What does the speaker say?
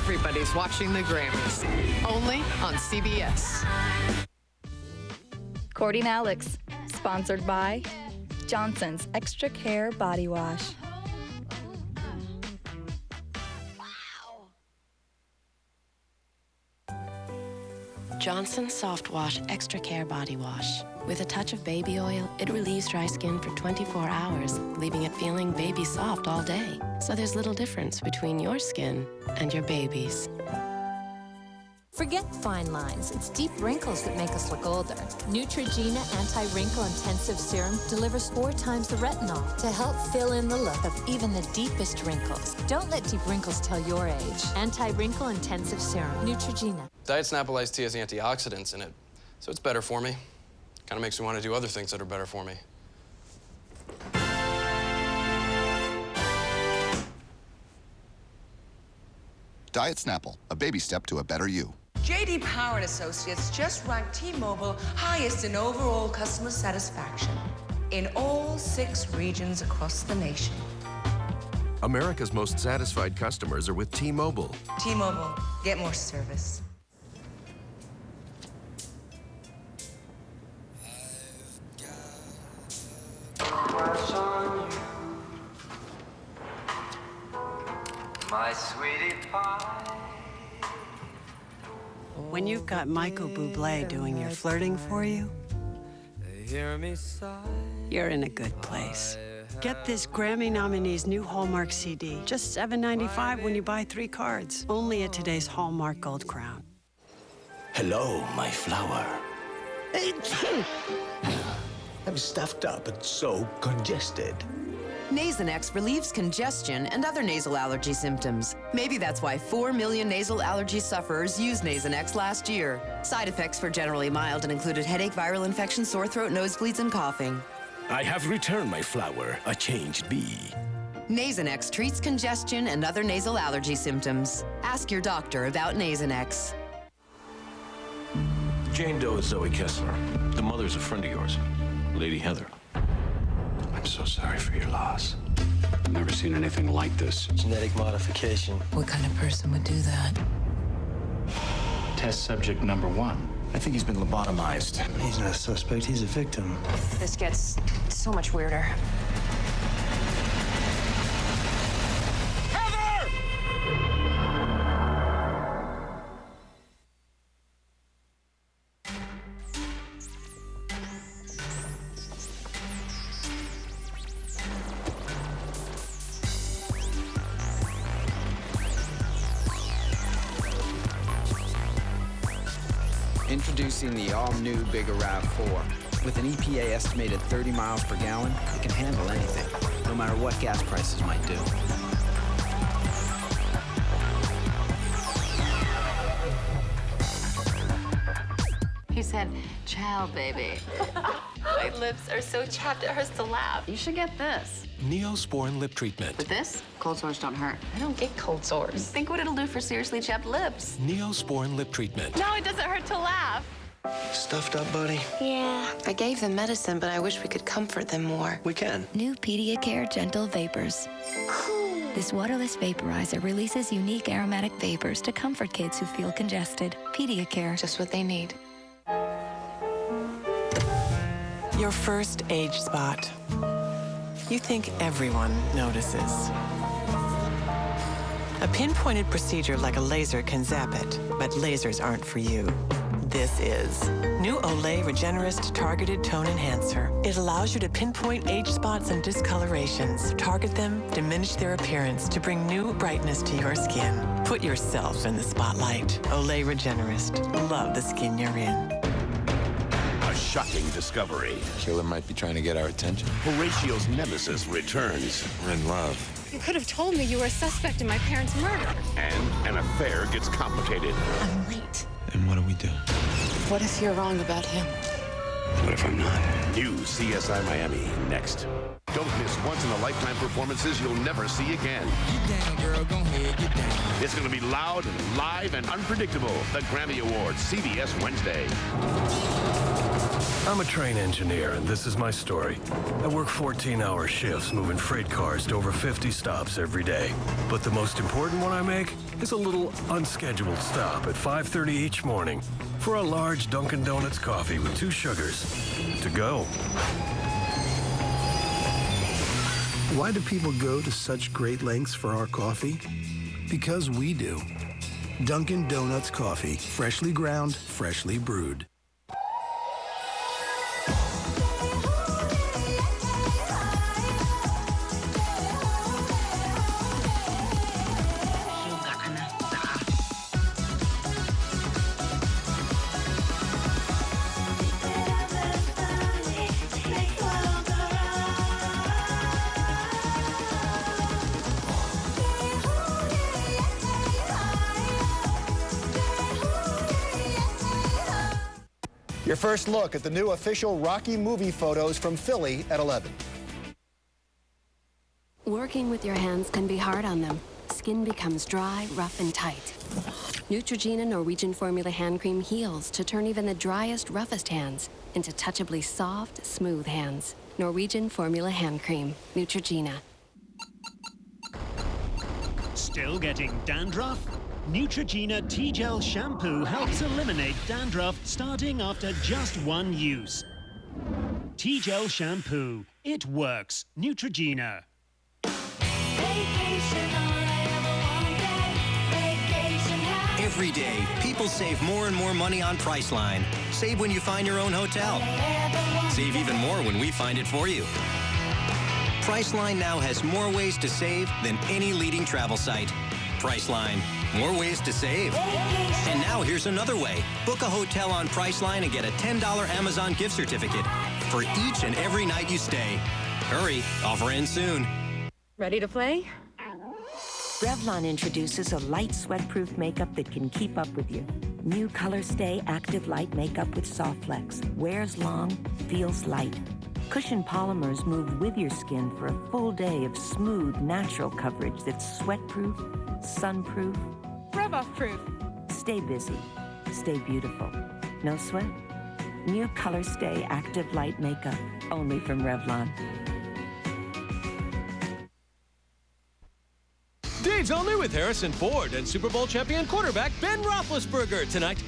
Everybody's watching the Grammys. Only on CBS. Cordy and Alex, sponsored by Johnson's Extra Care Body Wash. Johnson's Soft Wash Extra Care Body Wash. With a touch of baby oil, it relieves dry skin for 24 hours, leaving it feeling baby soft all day. So there's little difference between your skin and your baby's. Forget fine lines. It's deep wrinkles that make us look older. Neutrogena Anti-Wrinkle Intensive Serum delivers 4 times the retinol to help fill in the look of even the deepest wrinkles. Don't let deep wrinkles tell your age. Anti-Wrinkle Intensive Serum. Neutrogena. Diet Snapple Iced Tea has antioxidants in it, so it's better for me. Kind of makes me want to do other things that are better for me. Diet Snapple, a baby step to a better you. J.D. Power and Associates just ranked T-Mobile highest in overall customer satisfaction in all 6 regions across the nation. America's most satisfied customers are with T-Mobile. T-Mobile, get more service. My sweetie pie. When you've got Michael Bublé doing your flirting for you, you're in a good place. Get this Grammy nominee's new Hallmark CD, just $7.95 when you buy 3 cards. Only at today's Hallmark Gold Crown. Hello, my flower. I'm stuffed up and so congested. Nasonex relieves congestion and other nasal allergy symptoms. Maybe that's why 4 million nasal allergy sufferers used Nasonex last year. Side effects were generally mild and included headache, viral infection, sore throat, nosebleeds, and coughing. I have returned, my flower, a changed bee. Nasonex treats congestion and other nasal allergy symptoms. Ask your doctor about Nasonex. Jane Doe is Zoe Kessler. The mother's a friend of yours, Lady Heather. I'm so sorry for your loss. I've never seen anything like this. Genetic modification. What kind of person would do that? Test subject number 1. I think he's been lobotomized. He's not a suspect, he's a victim. This gets so much weirder. Introducing the all-new Bigger RAV4. With an EPA estimated 30 miles per gallon, it can handle anything, no matter what gas prices might do. He said, "Ciao, baby." My lips are so chapped it hurts to laugh. You should get this. Neosporin lip treatment. With this, cold sores don't hurt. I don't get cold sores. Think what it'll do for seriously chapped lips. Neosporin lip treatment. No, it doesn't hurt to laugh. Stuffed up, buddy? Yeah. I gave them medicine, but I wish we could comfort them more. We can. New Pediacare Gentle Vapors. This waterless vaporizer releases unique aromatic vapors to comfort kids who feel congested. Pediacare. Just what they need. Your first age spot. You think everyone notices. A pinpointed procedure like a laser can zap it, but lasers aren't for you. This is. New Olay Regenerist Targeted Tone Enhancer. It allows you to pinpoint age spots and discolorations, target them, diminish their appearance to bring new brightness to your skin. Put yourself in the spotlight. Olay Regenerist. Love the skin you're in. A shocking discovery. Killer might be trying to get our attention. Horatio's nemesis returns. We're in love. You could have told me you were a suspect in my parents' murder. And an affair gets complicated. I'm late. And what do we do? What if you're wrong about him? What if I'm not? New CSI Miami next. Don't miss once-in-a-lifetime performances you'll never see again. Get down, girl. Go ahead. Get down. It's going to be loud and live and unpredictable. The Grammy Awards, CBS Wednesday. I'm a train engineer, and this is my story. I work 14-hour shifts moving freight cars to over 50 stops every day. But the most important one I make is a little unscheduled stop at 5:30 each morning for a large Dunkin' Donuts coffee with 2 sugars to go. Why do people go to such great lengths for our coffee? Because we do. Dunkin' Donuts coffee, freshly ground, freshly brewed. Your first look at the new official Rocky movie photos from Philly at 11. Working with your hands can be hard on them. Skin becomes dry, rough, and tight. Neutrogena Norwegian Formula Hand Cream heals to turn even the driest, roughest hands into touchably soft, smooth hands. Norwegian Formula Hand Cream. Neutrogena. Still getting dandruff? Neutrogena T-Gel Shampoo helps eliminate dandruff starting after just 1 use. T-Gel Shampoo. It works. Neutrogena. Every day, people save more and more money on Priceline. Save when you find your own hotel. Save even more when we find it for you. Priceline now has more ways to save than any leading travel site. Priceline. More ways to save. And now here's another way. Book a hotel on Priceline and get a $10 Amazon gift certificate for each and every night you stay. Hurry, offer ends soon. Ready to play? Revlon introduces a light sweat-proof makeup that can keep up with you. New Color Stay Active Light Makeup with Soft Flex. Wears long, feels light. Cushion polymers move with your skin for a full day of smooth, natural coverage that's sweat-proof, sun-proof, Rub-off-proof. Stay busy. Stay beautiful. No sweat? New Color Stay Active Light Makeup. Only from Revlon. Dave's all new with Harrison Ford and Super Bowl champion quarterback Ben Roethlisberger tonight.